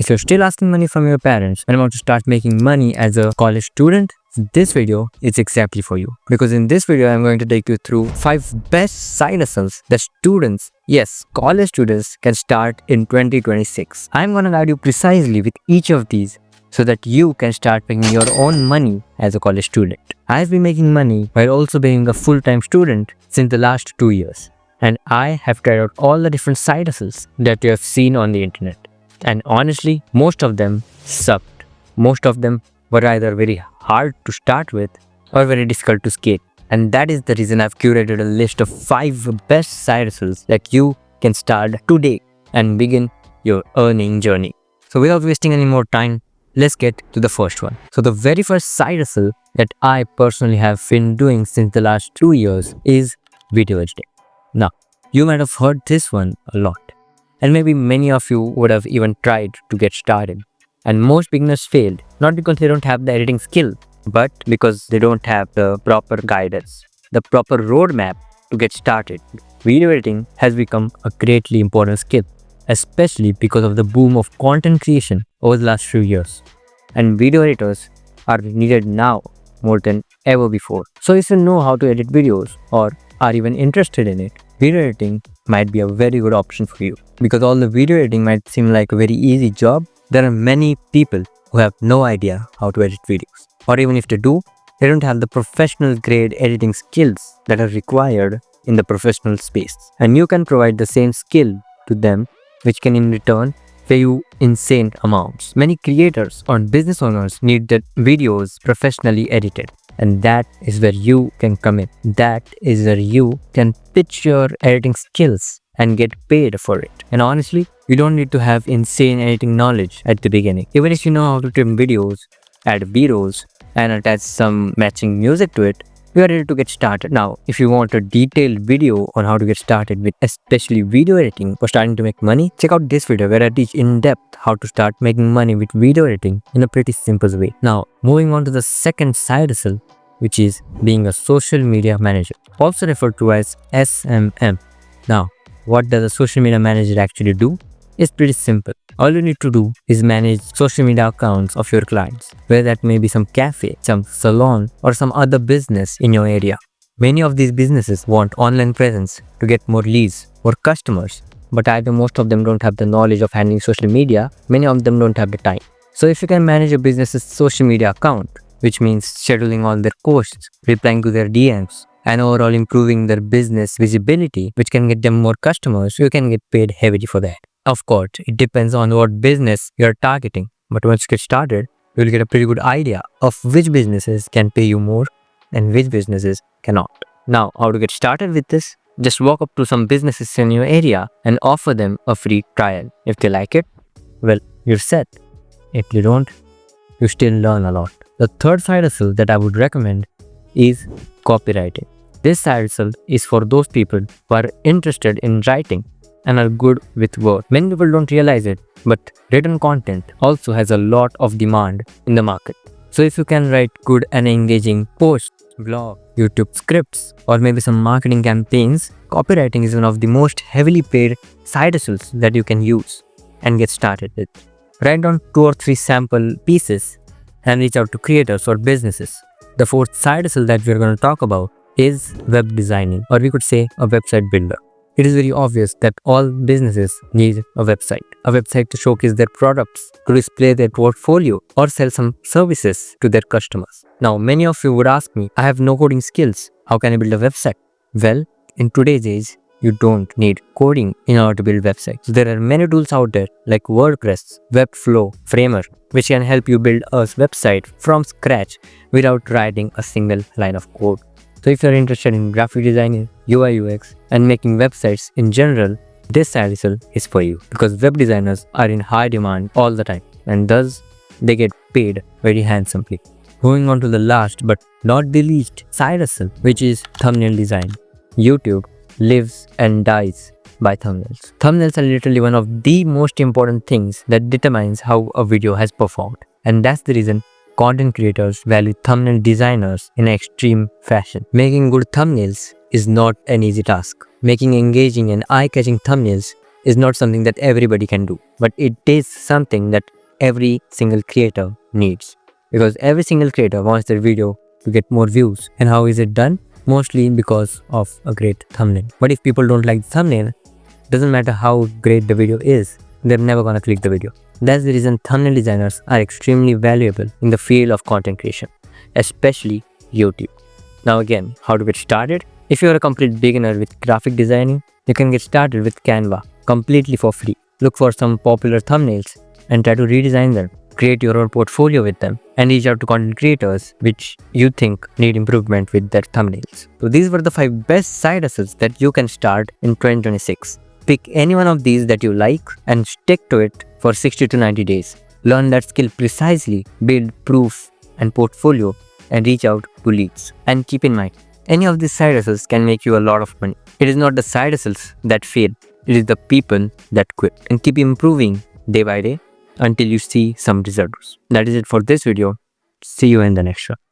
If you're still asking money from your parents and want to start making money as a college student, this video is exactly for you. Because in this video, I'm going to take you through 5 best side hustles that students, yes, college students can start in 2026. I'm going to guide you precisely with each of these so that you can start making your own money as a college student. I've been making money while also being a full-time student since the last 2 years. And I have tried out all the different side hustles that you have seen on the internet. And honestly, most of them sucked. Most of them were either very hard to start with or very difficult to scale. And that is the reason I've curated a list of 5 best side hustles that you can start today and begin your earning journey. So without wasting any more time, let's get to the first one. So the very first side hustle that I personally have been doing since the last 2 years is video editing. Now, you might have heard this one a lot. And maybe many of you would have even tried to get started. And most beginners failed, not because they don't have the editing skill, but because they don't have the proper guidance, the proper roadmap to get started. Video editing has become a greatly important skill, especially because of the boom of content creation over the last few years. And video editors are needed now more than ever before. So if you know how to edit videos or are even interested in it, video editing might be a very good option for you. Because although video editing might seem like a very easy job, there are many people who have no idea how to edit videos. Or even if they do, they don't have the professional grade editing skills that are required in the professional space. And you can provide the same skill to them, which can in return pay you insane amounts. Many creators or business owners need their videos professionally edited. And that is where you can come in. That is where you can pitch your editing skills and get paid for it. And honestly, you don't need to have insane editing knowledge at the beginning. Even if you know how to trim videos, add B-rolls, and attach some matching music to it, you are ready to get started. Now, if you want a detailed video on how to get started with especially video editing for starting to make money, check out this video where I teach in depth how to start making money with video editing in a pretty simple way. Now, moving on to the second side hustle, which is being a social media manager, also referred to as SMM. Now, what does a social media manager actually do? It's pretty simple. All you need to do is manage social media accounts of your clients, whether that may be some cafe, some salon, or some other business in your area. Many of these businesses want online presence to get more leads or customers, but either most of them don't have the knowledge of handling social media, many of them don't have the time. So if you can manage a business's social media account, which means scheduling all their posts, replying to their DMs, and overall improving their business visibility, which can get them more customers, you can get paid heavily for that. Of course, it depends on what business you're targeting, but once you get started, you'll get a pretty good idea of which businesses can pay you more and which businesses cannot. Now, how to get started with this? Just walk up to some businesses in your area and offer them a free trial. If they like it, well, you're set. If you don't, you still learn a lot. The third side hustle that I would recommend is copywriting. This side hustle is for those people who are interested in writing and are good with words. Many people don't realize it, but written content also has a lot of demand in the market. So if you can write good and engaging posts, blog, YouTube scripts, or maybe some marketing campaigns, copywriting is one of the most heavily paid side hustles that you can use and get started with. Write down 2 or 3 sample pieces and reach out to creators or businesses. The fourth side hustle that we're going to talk about is web designing, or we could say a website builder. It is very obvious that all businesses need a website to showcase their products, to display their portfolio, or sell some services to their customers. Now, many of you would ask me, I have no coding skills. How can I build a website? Well, in today's age, you don't need coding in order to build websites. There are many tools out there like WordPress, Webflow, Framer, which can help you build a website from scratch without writing a single line of code. So if you're interested in graphic design, UI UX, and making websites in general, this side hustle is for you, because web designers are in high demand all the time, and thus they get paid very handsomely. Moving on to the last but not the least side hustle, which is thumbnail design. YouTube lives and dies by thumbnails. Thumbnails are literally one of the most important things that determines how a video has performed, and that's the reason content creators value thumbnail designers in extreme fashion. Making good thumbnails is not an easy task. Making engaging and eye-catching thumbnails is not something that everybody can do, but it is something that every single creator needs. Because every single creator wants their video to get more views. And how is it done? Mostly because of a great thumbnail. But if people don't like the thumbnail, doesn't matter how great the video is, they're never gonna click the video. That's the reason thumbnail designers are extremely valuable in the field of content creation, especially YouTube. Now again, how to get started? If you're a complete beginner with graphic designing, you can get started with Canva completely for free. Look for some popular thumbnails and try to redesign them. Create your own portfolio with them and reach out to content creators which you think need improvement with their thumbnails. So these were the 5 best side hustles that you can start in 2026. Pick any one of these that you like and stick to it for 60 to 90 days. Learn that skill precisely, build proof and portfolio, and reach out to leads. And keep in mind, any of these side hustles can make you a lot of money. It is not the side hustles that fail, it is the people that quit. And keep improving day by day until you see some results. That is it for this video. See you in the next one.